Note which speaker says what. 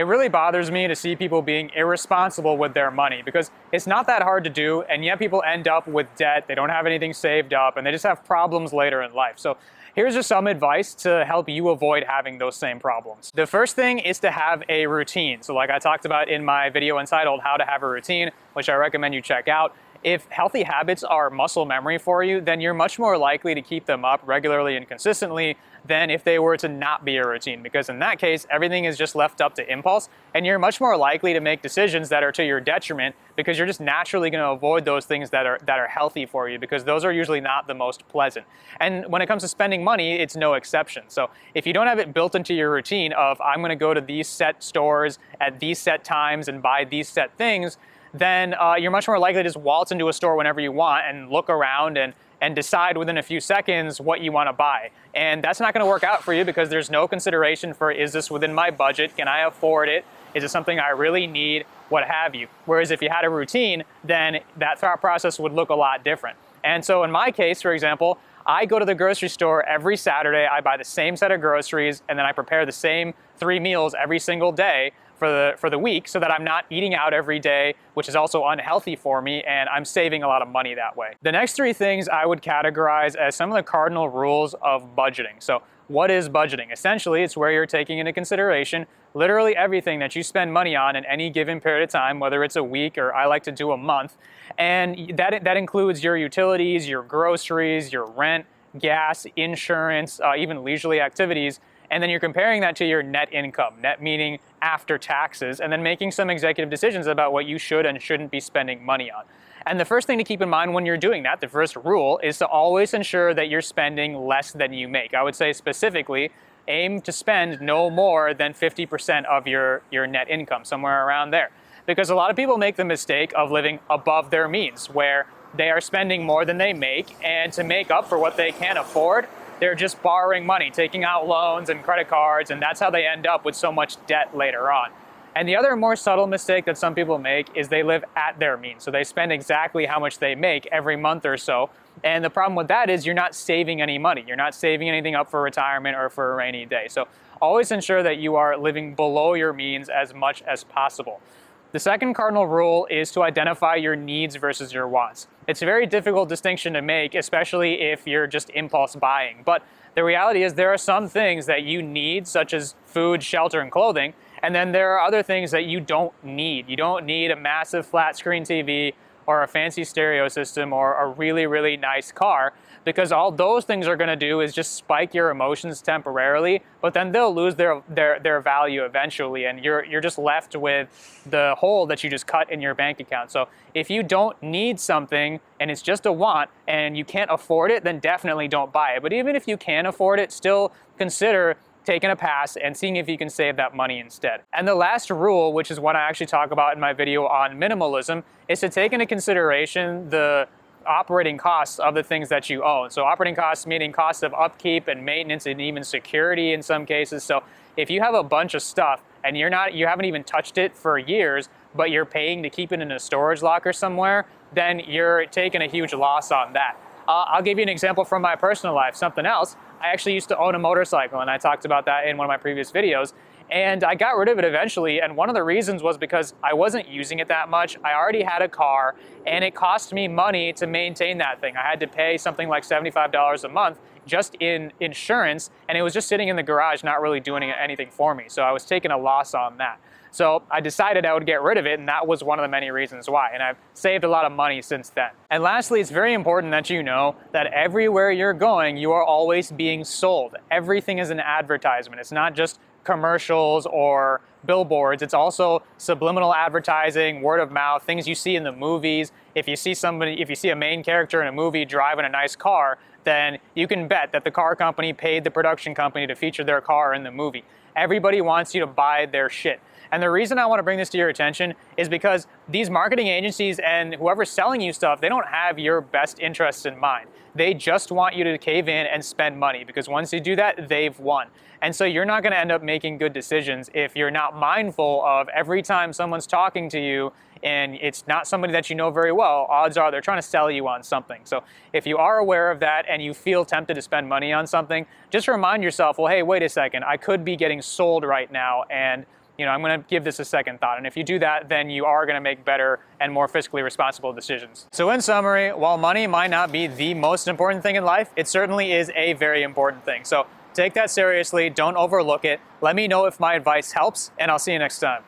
Speaker 1: It really bothers me to see people being irresponsible with their money because it's not that hard to do, and yet people end up with debt, they don't have anything saved up, and they just have problems later in life. So here's just some advice to help you avoid having those same problems. The first thing is to have a routine. So like I talked about in my video entitled How to Have a Routine, which I recommend you check out. If healthy habits are muscle memory for you, then you're much more likely to keep them up regularly and consistently than if they were to not be a routine, because in that case, everything is just left up to impulse, and you're much more likely to make decisions that are to your detriment because you're just naturally going to avoid those things that are healthy for you, because those are usually not the most pleasant. And when it comes to spending money, it's no exception. So if you don't have it built into your routine of I'm going to go to these set stores at these set times and buy these set things, then you're much more likely to just waltz into a store whenever you want and look around and decide within a few seconds what you want to buy. And that's not going to work out for you because there's no consideration for, is this within my budget? Can I afford it? Is it something I really need? What have you? Whereas if you had a routine, then that thought process would look a lot different. And so in my case, for example, I go to the grocery store every Saturday, I buy the same set of groceries, and then I prepare the same 3 meals every single day for the week, so that I'm not eating out every day, which is also unhealthy for me, and I'm saving a lot of money that way. The next 3 things I would categorize as some of the cardinal rules of budgeting. So what is budgeting? Essentially, it's where you're taking into consideration literally everything that you spend money on in any given period of time, whether it's a week or I like to do a month. And that includes your utilities, your groceries, your rent, gas, insurance, even leisurely activities. And then you're comparing that to your net income, net meaning after taxes, and then making some executive decisions about what you should and shouldn't be spending money on. And the first thing to keep in mind when you're doing that, the first rule, is to always ensure that you're spending less than you make. I would say specifically, aim to spend no more than 50% of your net income, somewhere around there. Because a lot of people make the mistake of living above their means, where they are spending more than they make, and to make up for what they can't afford, they're just borrowing money, taking out loans and credit cards, and that's how they end up with so much debt later on. And the other more subtle mistake that some people make is they live at their means. So they spend exactly how much they make every month or so. And the problem with that is you're not saving any money. You're not saving anything up for retirement or for a rainy day. So always ensure that you are living below your means as much as possible. The second cardinal rule is to identify your needs versus your wants. It's a very difficult distinction to make, especially if you're just impulse buying. But the reality is there are some things that you need, such as food, shelter, and clothing. And then there are other things that you don't need. You don't need a massive flat screen TV or a fancy stereo system or a really, really nice car, because all those things are going to do is just spike your emotions temporarily, but then they'll lose their value eventually, and you're just left with the hole that you just cut in your bank account. So if you don't need something and it's just a want and you can't afford it, then definitely don't buy it. But even if you can afford it, still consider taking a pass and seeing if you can save that money instead. And the last rule, which is what I actually talk about in my video on minimalism, is to take into consideration the operating costs of the things that you own. So operating costs meaning costs of upkeep and maintenance and even security in some cases. So if you have a bunch of stuff and you haven't even touched it for years, but you're paying to keep it in a storage locker somewhere, then you're taking a huge loss on that. I'll give you an example from my personal life, something else. I actually used to own a motorcycle, and I talked about that in one of my previous videos. And I got rid of it eventually, and one of the reasons was because I wasn't using it that much. I already had a car, and it cost me money to maintain that thing. I had to pay something like $75 a month just in insurance, and it was just sitting in the garage not really doing anything for me. So I was taking a loss on that. So I decided I would get rid of it, and that was one of the many reasons why. And I've saved a lot of money since then. And lastly, it's very important that you know that everywhere you're going, you are always being sold. Everything is an advertisement. It's not just commercials or billboards. It's also subliminal advertising, word of mouth, things you see in the movies. If you see a main character in a movie driving a nice car, then you can bet that the car company paid the production company to feature their car in the movie. Everybody wants you to buy their shit. And the reason I want to bring this to your attention is because these marketing agencies and whoever's selling you stuff, they don't have your best interests in mind. They just want you to cave in and spend money, because once you do that, they've won. And so you're not going to end up making good decisions if you're not mindful of every time someone's talking to you and it's not somebody that you know very well, odds are they're trying to sell you on something. So if you are aware of that and you feel tempted to spend money on something, just remind yourself, well, hey, wait a second, I could be getting sold right now, and I'm going to give this a second thought. And if you do that, then you are going to make better and more fiscally responsible decisions. So in summary, while money might not be the most important thing in life, it certainly is a very important thing. So take that seriously. Don't overlook it. Let me know if my advice helps, and I'll see you next time.